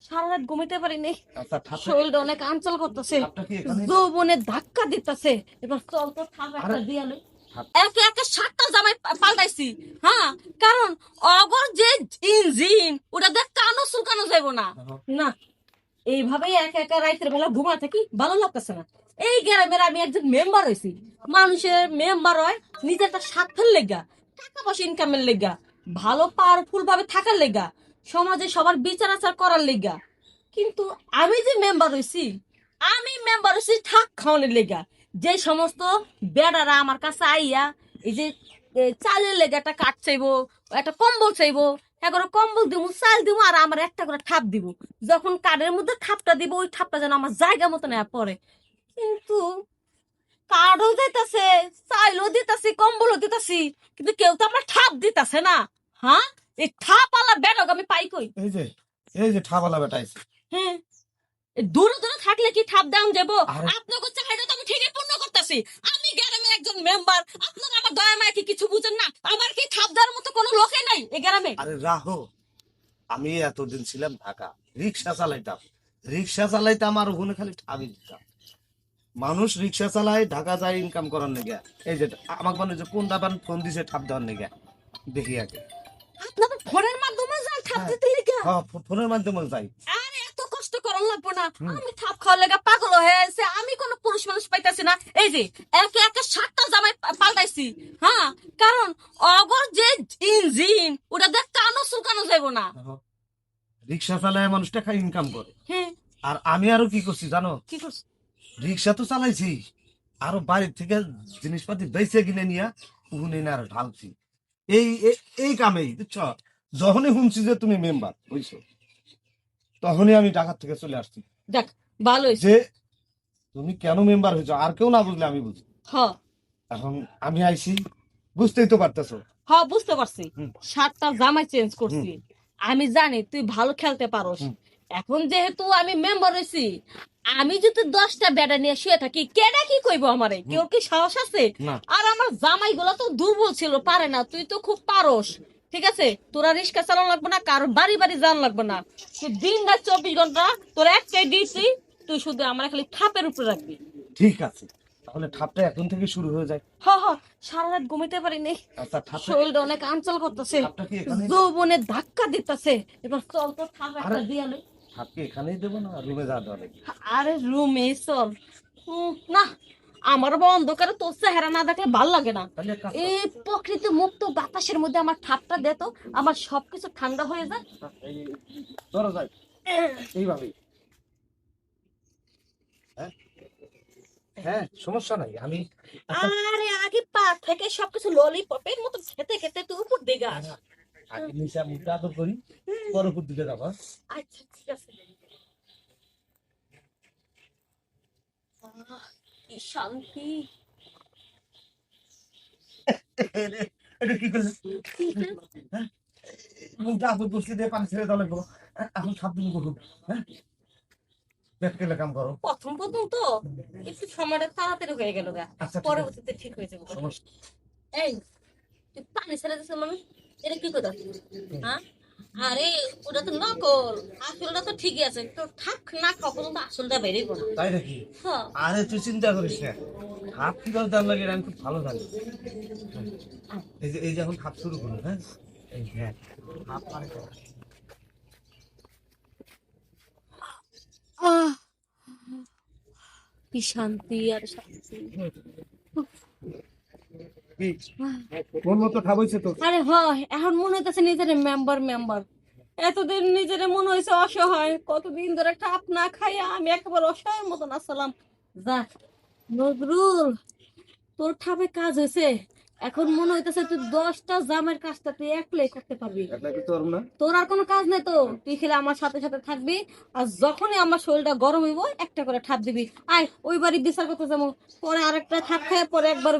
সারা রাত ঘুমাইতে পারিনি। আচ্ছা ঠাপে শরীরটা অনেক আঞ্চল করতেছে, ঠাপটা কি এখানে? যৌবনে ধাক্কা দিতেছে। এবার চল তো থাপ আরে একটা দিয়ে লই। ঠাপ একে একে 7টা জামাই পাল্টাইছি। হ্যাঁ, কারণ অগর যে ইঞ্জিন ওটা দেখ কানো চুলকানো যাইব না। না, এইভাবেই একা একা রাইতের বেলা ঘুমা থাকি, ভালো লাগতেছে না। এই গ্রামের আমি একজন মেম্বার হয়েছি। মানুষের মেম্বার হয় নিজের একটা স্বার্থের লেগা, টাকা পয়সা ইনকামের লেগা, ভালো পাওয়ারফুল ভাবে থাকার লেগা, সমাজে সবার বিচার আচার করার লেগা। কিন্তু আমি যে মেম্বার হয়েছি, আমি মেম্বার হয়েছি ঠাক খাওয়ানোর লেগা। যে সমস্ত বেড়ারা আমার কাছে আইয়া এই যে চালের লেগে একটা কাঠ চাইবো, একটা কম্বল চাইবো, এগারো কম্বল দিব, চাল দিব, আর আমার একটা করে ঠাপ দিব। যখন কার্ডের মধ্যে ঠাপটা দিব, ওই ঠাপটা যেন আমার জায়গা মতো নেওয়া পড়ে। কিন্তু কার্ডও দিতেছে, চাইলও দিতেছি, কম্বলও দিতেছি, কিন্তু কেউ তো আমরা ঠাপ দিতেছে না। হ্যাঁ, এই ঠাপ আলা বেড়ক আমি পাই কই? এই যে এই যে ঠাপালা বেটা আইছে। হ্যাঁ, দূরে দূরে থাকলে কি ঠাপ দাম যাবো? আরে আপনাকে চাহিদা তো আমি ঠিকই পূর্ণ করতেছি। আমি গ্রামের একজন মেম্বার, আপনারা আমার দয়া মায়া কি কিছু বুঝেন না? আমার কি ঠাপ দেওয়ার মতো কোনো লোকে নাই এই গ্রামে? আরে রাহো, আমি এতদিন ছিলাম ঢাকা, রিক্সা চালাইতাম আর ওখানে খালি ঠাবি দিতাম। মানুষ রিক্সা চালায় ঢাকা যায় ইনকাম করার লেগে। এই যে আমাকে মানে যে কোন দাবান ফোন দিছে ঠাপ দেওয়ার লেগে, দেখি আগে। আপনার ফোনের মাধ্যমে যান ঠাপ হ্যাঁ দিতে লিখা? হ্যাঁ, ফোনের মাধ্যমে যাই। আরে এত কষ্ট করার লাগবো না। হুম। আমি ঠাপ খাওয়া লেগা পাগল হয়ে আছে, আমি কোনো পুরুষ মানুষ পাইতাছি না। এই যে একে একে 7টা জামাই পাল্টাইছি। হ্যাঁ, কারণ অগর যে ইঞ্জিন ওটা দেখ কানো চুলকানো যাইব না। রিক্সা চালায় মানুষ টাকা ইনকাম করে। হ্যাঁ, আর আমি আরো কি করছি জানো? কি করছ? রিক্সা তো চালাইছি, আরো বাড়ির থেকে জিনিসপাতি বেঁচে কিনে নিয়ে ওখানে না আরো ঢালছি। এই কামেই বুঝছ। যখনই শুনছি যে তুমি মেম্বার বুঝছো, তখনই আমি ঢাকা থেকে চলে আসছি। দেখ, ভালো হয়েছে। যে তুমি কেন মেম্বার হয়েছো আর কেউ না বুঝলে আমি বুঝি। হ এখন আমি আইছি, বুঝতেই তো পারতেছো। হ, বুঝতে পারছি। হুম 7টা জামাই চেঞ্জ হুম করছি। আমি জানি তুই ভালো খেলতে পারোস। হুম। এখন যেহেতু আমি মেম্বার হয়েছি, আমি যদি 10টা ব্যাটা নিয়ে শুয়ে থাকি, কেডা কি কইবো আমারে? কেউ কি সাহস আছে? না আর আমার জামাই গুলো তো দুর্বল ছিল, পারে না। তুই তো খুব পারস। ঠিক আছে, তোরা রিক্সা চালানো লাগবে না, কারো বাড়ি বাড়ি যাওয়ান লাগবে না। তুই দিন রাত 24 ঘন্টা তোর একটাই ডিউটি, তুই শুধু আমার খালি ঠাপের উপরে রাখবি। ঠিক আছে, তাহলে ঠাপটা এখন থেকে শুরু হয়ে যায়। হ হ, সারা রাত ঘুমাইতে পারিনি। আচ্ছা ঠাপটা শরীরটা অনেক আঞ্চল করতেছে, ঠাপটা কি এখানে? যৌবনে ধাক্কা দিতেছে। এবার চল তো থাপ আরে একটা দিয়ে লই। ঠাপকে এখানেই দেবো না রুমে যাওয়া দেওয়া নাকি? আরে রুমে চল। না, আমার আবার অন্ধকারে তোর চেহারা না দেখলে ভাল লাগে না। তাহলে এক কাজ কর। এই প্রকৃতি মুক্ত বাতাসের মধ্যে আমার ঠাপটা দে তো, আমার সবকিছু ঠান্ডা হয়ে যায়। ধরো যাই এইভাবেই। হ্যাঁ হ্যাঁ, সমস্যা নাই আমি। আচ্ছা, আরে আগে পা থেকে সবকিছু ললিপপের মতো খেতে খেতে তুই উপর দিকে আস। আগে নিচে মুখটা আদর করি, পরে উপর দিকে যাবো। আচ্ছা, ঠিক আছে। আহ, কি শান্তি। এটা কি করলে? হ্যাঁ, মুখটা আদর করছি দিয়ে পানি ছেড়ে দেওয়া লাগবো। এখন সাত দিন করুন। হ্যাঁ, পেট কেলে কাম করো। প্রথম প্রথম তো একটু সময়টা তাড়াতাড়ি হয়ে গেল গা, আচ্ছা ঠিক আছে, পরবর্তীতে ঠিক হয়ে যাবে। সমস্যা। এই, তুই পানি ছেড়ে দিছিস মানে এটা কি কথা? হ্যাঁ, আরে ওটা তো নকল, আসলটা তো ঠিকই আছে। তো ঠাক না খাওয়া পর্যন্ত আসলটা বেরিয়ে না। তাই নাকি? হ্যাঁ, আরে তুই চিন্তা করিস না, হাত কিভাবে দাম লাগে এটা আমি খুব ভালো জানি। এই যে এখন হাত শুরু করুন। হ্যাঁ, এই হ্যাঁ হাত পারে করো। আহ, কি শান্তি আর শান্তি। কি মন মতো খাবইছে তো? আরে হয়, এখন মনে হইতেছে নিজের মেম্বার মেম্বার। এতদিন নিজের মনে হয়েছে অসহায়, কতদিন ধরে ঠাপ না খাইয়া আমি একেবারে অসহায়ের মতন আসলাম। যাক, নজরুল, তোর ঠাপে কাজ হয়েছে। এখন মনে হইতেছে তুই 10টা জামের কাজটা তুই একলাই করতে পারবি। এটা কি তোর না? তোর আর কোনো কাজ নেই তো, তুই খেলে আমার সাথে সাথে থাকবি। আর যখনই আমার শরীরটা গরম হইব, একটা করে ঠাপ দিবি। আয় ওই বাড়ি বিচার করতে যাবো, পরে আরেকটা ঠাপ খায়, পরে একবার